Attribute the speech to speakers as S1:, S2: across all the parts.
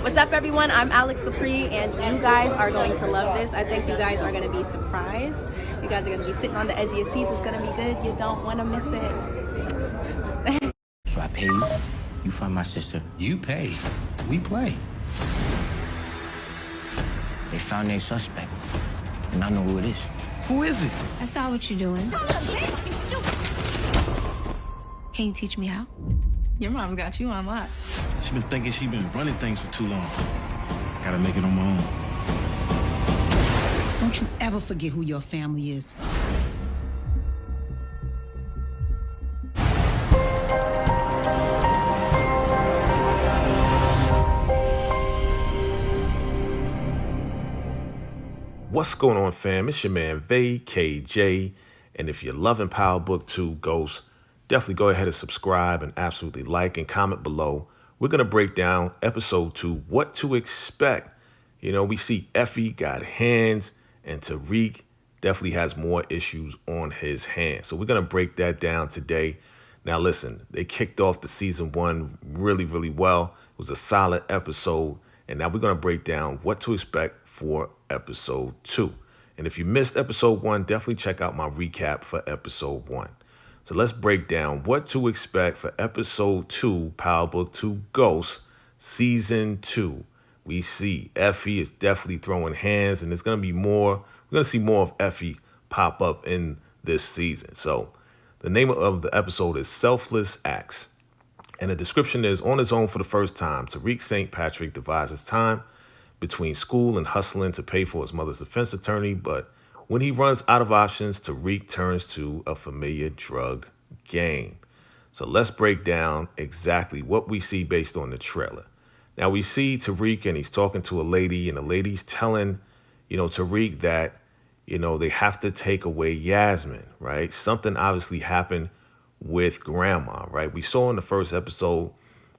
S1: What's up, everyone? I'm Alex Lepre, and you guys are going to love this. I think you guys are going to be surprised. You guys are going to be sitting on the edge of your seats. It's going to be good. You don't want to miss it.
S2: So I pay you, you find my sister.
S3: You pay, we play.
S2: They found their suspect, and I know who it is.
S3: Who is it?
S4: I saw what you're doing. Can you teach me how? Your mom got you on lock.
S3: She been thinking she been running things for too long. Gotta make it on my own.
S5: Don't you ever forget who your family is.
S6: What's going on, fam? It's your man VACAY-J, and if you're loving Power Book 2 Ghosts, definitely go ahead and subscribe and absolutely like and comment below. We're going to break down episode 2, what to expect. You know, we see Effy got hands, and Tariq definitely has more issues on his hands. So we're going to break that down today. Now, listen, they kicked off the season 1 really, really well. It was a solid episode. And now we're going to break down what to expect for episode 2. And if you missed episode 1, definitely check out my recap for episode 1. So let's break down what to expect for episode 2, Power Book 2 Ghosts, season 2. We see Effy is definitely throwing hands, and there's going to be more. We're going to see more of Effy pop up in this season. So the name of the episode is Selfless Acts. And the description is, on his own for the first time, Tariq St. Patrick divides his time between school and hustling to pay for his mother's defense attorney. But when he runs out of options, Tariq turns to a familiar drug game. So let's break down exactly what we see based on the trailer. Now, we see Tariq, and he's talking to a lady, and the lady's telling, Tariq that, they have to take away Yasmin, right? Something obviously happened with grandma, right? We saw in the first episode,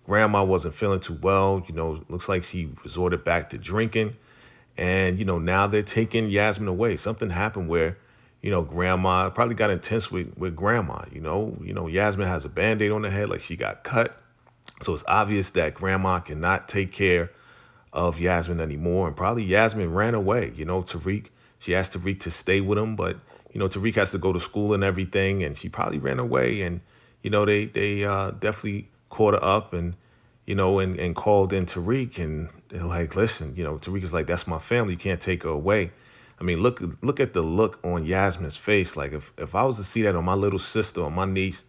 S6: grandma wasn't feeling too well. Looks like she resorted back to drinking. And, now they're taking Yasmin away. Something happened where, grandma probably got intense with grandma. Yasmin has a Band-Aid on her head, like she got cut. So it's obvious that grandma cannot take care of Yasmin anymore. And probably Yasmin ran away. Tariq, she asked Tariq to stay with him, but Tariq has to go to school and everything, and she probably ran away. And, they definitely caught her up and, and called in Tariq, and they're like, listen, Tariq is like, that's my family. You can't take her away. I mean, look at the look on Yasmin's face. Like if I was to see that on my little sister or my niece,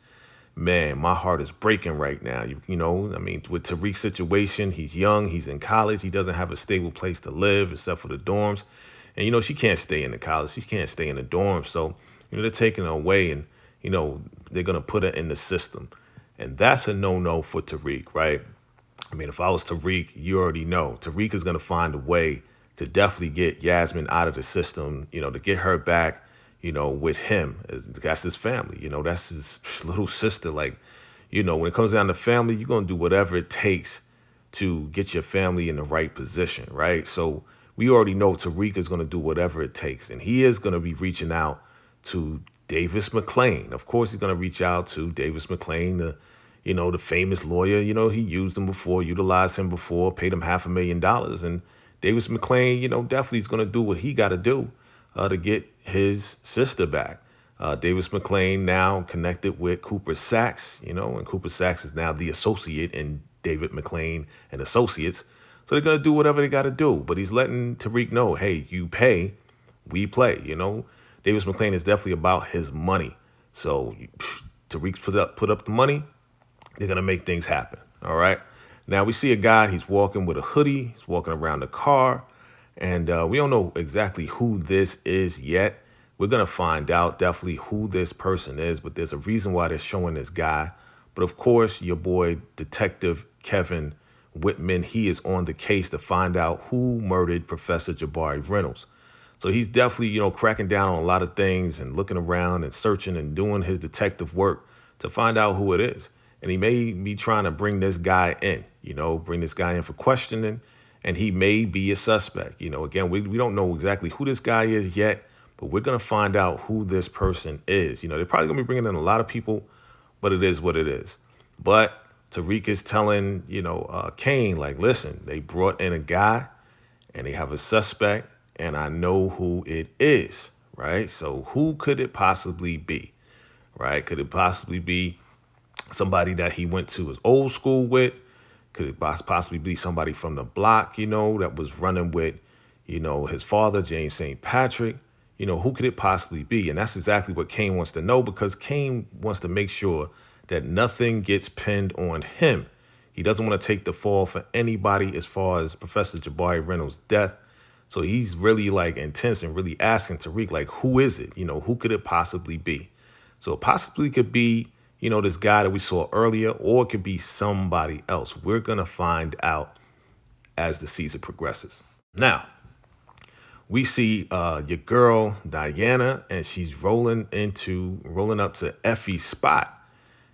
S6: man, my heart is breaking right now. With Tariq's situation, he's young, he's in college. He doesn't have a stable place to live except for the dorms. And, she can't stay in the college. She can't stay in the dorm. So, they're taking her away, and, they're going to put her in the system. And that's a no-no for Tariq, right? I mean, if I was Tariq, you already know. Tariq is going to find a way to definitely get Yasmin out of the system, to get her back, with him. That's his family. That's his little sister. Like, when it comes down to family, you're going to do whatever it takes to get your family in the right position, right? So we already know Tariq is going to do whatever it takes. And he is going to be reaching out to Davis McClain. Of course, he's going to reach out to Davis McClain, the famous lawyer. He used him before, utilized him before, paid him $500,000. And Davis McClain, definitely is going to do what he got to do to get his sister back. Davis McClain now connected with Cooper Sachs, and Cooper Sachs is now the associate in David McClain and Associates. So they're going to do whatever they got to do. But he's letting Tariq know, hey, you pay, we play. Davis McClain is definitely about his money. So Tariq's put up the money. They're going to make things happen. All right. Now we see a guy, he's walking with a hoodie. He's walking around the car. And we don't know exactly who this is yet. We're going to find out definitely who this person is. But there's a reason why they're showing this guy. But of course, your boy, Detective Kevin Whitman, he is on the case to find out who murdered Professor Jabari Reynolds. So he's definitely, cracking down on a lot of things and looking around and searching and doing his detective work to find out who it is. And he may be trying to bring this guy in, bring this guy in for questioning, and he may be a suspect. Again, we don't know exactly who this guy is yet, but we're going to find out who this person is. They're probably going to be bringing in a lot of people, but it is what it is. But Tariq is telling, Cain, like, listen, they brought in a guy and they have a suspect and I know who it is, right? So who could it possibly be, right? Could it possibly be somebody that he went to his old school with? Could it possibly be somebody from the block, that was running with, his father, James St. Patrick? Who could it possibly be? And that's exactly what Cain wants to know, because Cain wants to make sure that nothing gets pinned on him. He doesn't want to take the fall for anybody as far as Professor Jabari Reynolds' death. So he's really like intense and really asking Tariq, like, who is it? Who could it possibly be? So it possibly could be, this guy that we saw earlier, or it could be somebody else. We're going to find out as the season progresses. Now, we see your girl, Diana, and she's rolling up to Effy's spot,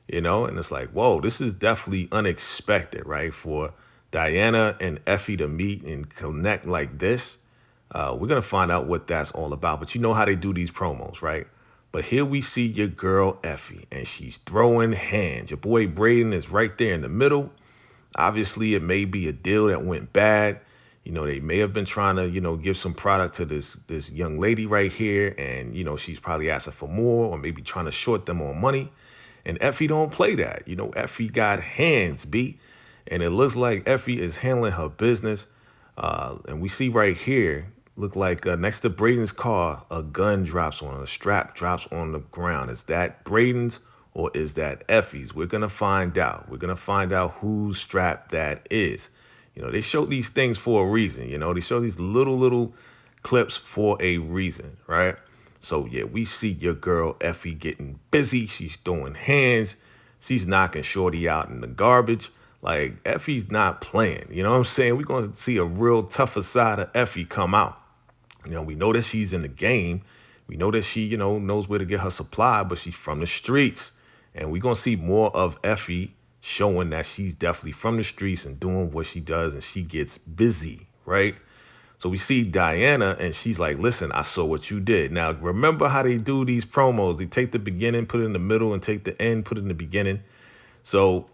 S6: and it's like, whoa, this is definitely unexpected, right? For Diana and Effy to meet and connect like this. We're going to find out what that's all about. But you know how they do these promos, right? But here we see your girl, Effy, and she's throwing hands. Your boy, Braden, is right there in the middle. Obviously, it may be a deal that went bad. They may have been trying to, give some product to this young lady right here. And, she's probably asking for more, or maybe trying to short them on money. And Effy don't play that. Effy got hands, B. And it looks like Effy is handling her business. And we see right here, look like next to Braden's car, a gun drops on, a strap drops on the ground. Is that Braden's or is that Effy's? We're going to find out. We're going to find out whose strap that is. They show these things for a reason. They show these little clips for a reason, right? So, yeah, we see your girl, Effy, getting busy. She's throwing hands. She's knocking Shorty out in the garbage. Like, Effy's not playing. You know what I'm saying? We're going to see a real tougher side of Effy come out. We know that she's in the game. We know that she, knows where to get her supply, but she's from the streets. And we're going to see more of Effy showing that she's definitely from the streets and doing what she does, and she gets busy, right? So we see Diana, and she's like, listen, I saw what you did. Now, remember how they do these promos. They take the beginning, put it in the middle, and take the end, put it in the beginning. So,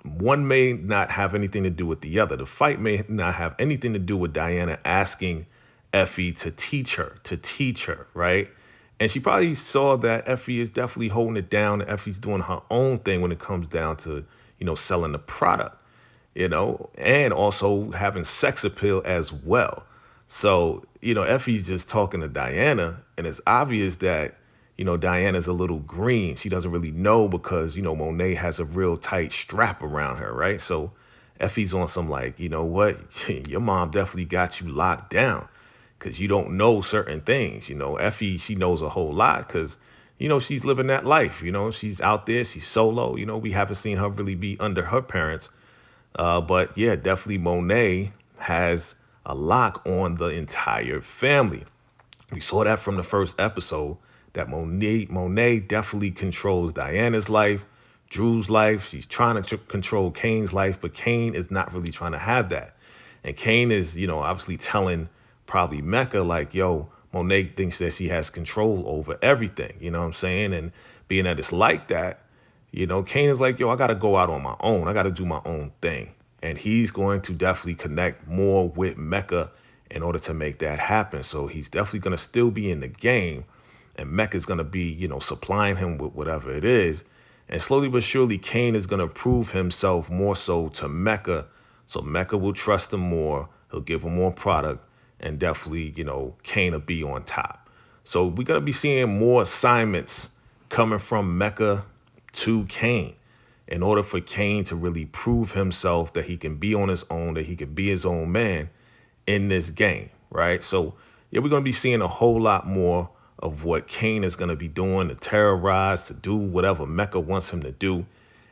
S6: one may not have anything to do with the other. The fight may not have anything to do with Diana asking Effy to teach her, right? And she probably saw that Effy is definitely holding it down, and Effy's doing her own thing when it comes down to, selling the product, and also having sex appeal as well. So, Effy's just talking to Diana, and it's obvious that, Diana's a little green. She doesn't really know because, Monet has a real tight strap around her, right? So Effy's on some like, what? Your mom definitely got you locked down because you don't know certain things. Effy, she knows a whole lot because, she's living that life. She's out there. She's solo. We haven't seen her really be under her parents. But, yeah, definitely Monet has a lock on the entire family. We saw that from the first episode, that Monet definitely controls Diana's life, Drew's life. She's trying to control Cain's life, but Cain is not really trying to have that. And Cain is, obviously telling probably Mecca like, yo, Monet thinks that she has control over everything, you know what I'm saying? And being that it's like that, Cain is like, yo, I got to go out on my own. I got to do my own thing. And he's going to definitely connect more with Mecca in order to make that happen. So he's definitely going to still be in the game. And Mecca's going to be, supplying him with whatever it is. And slowly but surely, Cain is going to prove himself more so to Mecca. So Mecca will trust him more. He'll give him more product. And definitely, Cain will be on top. So we're going to be seeing more assignments coming from Mecca to Cain in order for Cain to really prove himself that he can be on his own, that he can be his own man in this game, right? So, yeah, we're going to be seeing a whole lot more of what Cain is going to be doing to terrorize, to do whatever Mecca wants him to do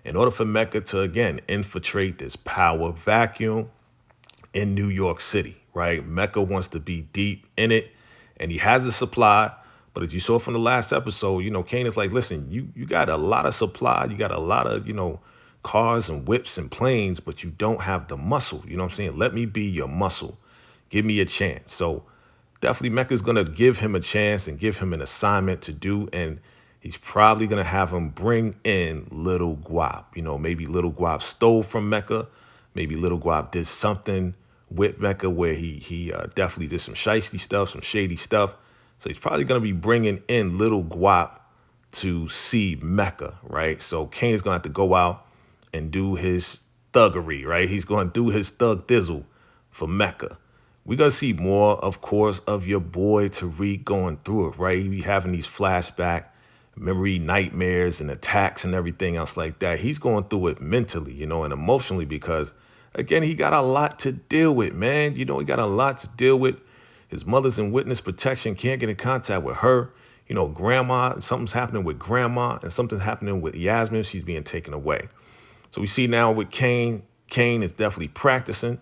S6: in order for Mecca to, again, infiltrate this power vacuum in New York City. Right? Mecca wants to be deep in it, and he has the supply. But as you saw from the last episode, Cain is like, listen, you got a lot of supply. You got a lot of, cars and whips and planes, but you don't have the muscle. You know what I'm saying? Let me be your muscle. Give me a chance. So definitely Mecca's going to give him a chance and give him an assignment to do. And he's probably going to have him bring in Little Guap. You know, maybe Little Guap stole from Mecca. Maybe Little Guap did something with Mecca where he definitely did some shiesty stuff, some shady stuff. So he's probably going to be bringing in Little Guap to see Mecca, right? So Kane is going to have to go out and do his thuggery, right? He's going to do his thug thizzle for Mecca. We're going to see more, of course, of your boy Tariq going through it, right? He be having these flashback memory nightmares and attacks and everything else like that. He's going through it mentally, you know, and emotionally because, again, he got a lot to deal with, man. You know, he got a lot to deal with. His mother's in witness protection, can't get in contact with her. You know, grandma, something's happening with grandma and something's happening with Yasmin. She's being taken away. So we see now with Kane, Kane is definitely practicing.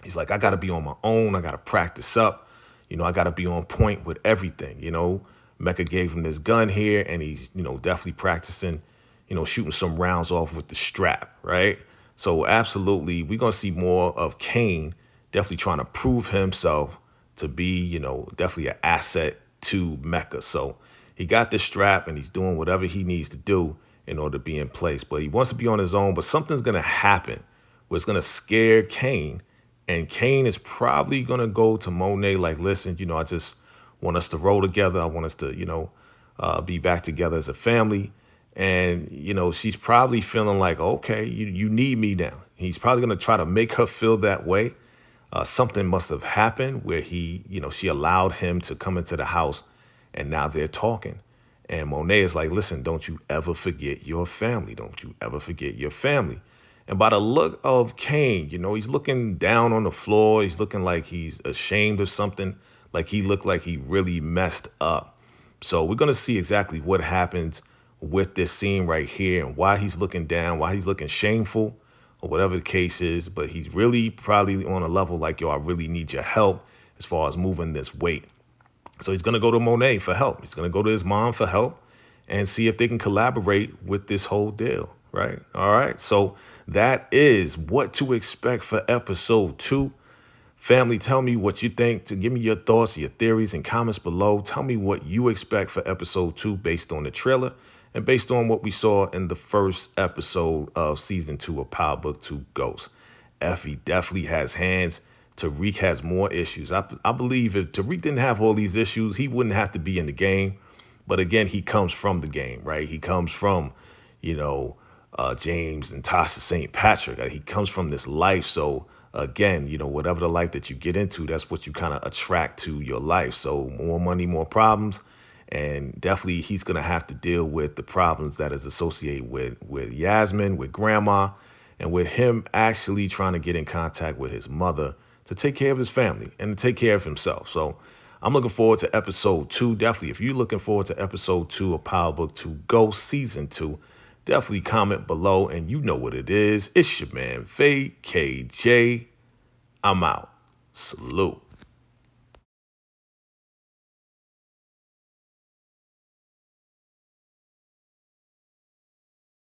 S6: He's like, I got to be on my own. I got to practice up. You know, I got to be on point with everything. You know, Mecca gave him this gun here and he's, you know, definitely practicing, you know, shooting some rounds off with the strap, right? So absolutely, we're going to see more of Kane definitely trying to prove himself to be, you know, definitely an asset to Mecca. So he got this strap and he's doing whatever he needs to do in order to be in place. But he wants to be on his own, but something's going to happen where it's going to scare Kane. And Kane is probably going to go to Monet like, listen, you know, I just want us to roll together. I want us to, you know, be back together as a family. And, you know, she's probably feeling like, okay, you need me now. He's probably going to try to make her feel that way. Something must have happened where he, you know, she allowed him to come into the house and now they're talking. And Monet is like, listen, don't you ever forget your family. Don't you ever forget your family. And by the look of Kane, you know, he's looking down on the floor. He's looking like he's ashamed of something, like he looked like he really messed up. So we're going to see exactly what happens with this scene right here and why he's looking down, why he's looking shameful or whatever the case is. But he's really probably on a level like, yo, I really need your help as far as moving this weight. So he's going to go to Monet for help. He's going to go to his mom for help and see if they can collaborate with this whole deal, right? All right. So that is what to expect for episode 2. Family, tell me what you think. To give me your thoughts, your theories, and comments below. Tell me what you expect for episode 2 based on the trailer and based on what we saw in the first episode of season 2 of Power Book 2 Ghost. Effy definitely has hands. Tariq has more issues. I believe if Tariq didn't have all these issues, he wouldn't have to be in the game. But again, he comes from the game, right? He comes from, you know, James and Tasha St. Patrick. He comes from this life. So again, you know, whatever the life that you get into, that's what you kind of attract to your life. So more money, more problems. And definitely he's going to have to deal with the problems that is associated with Yasmin, with grandma, and with him actually trying to get in contact with his mother to take care of his family and to take care of himself. So I'm looking forward to episode 2. Definitely, if you're looking forward to episode 2 of Power Book 2 Ghost season 2, definitely comment below and you know what it is. It's your man, VACAY-J. I'm out. Salute.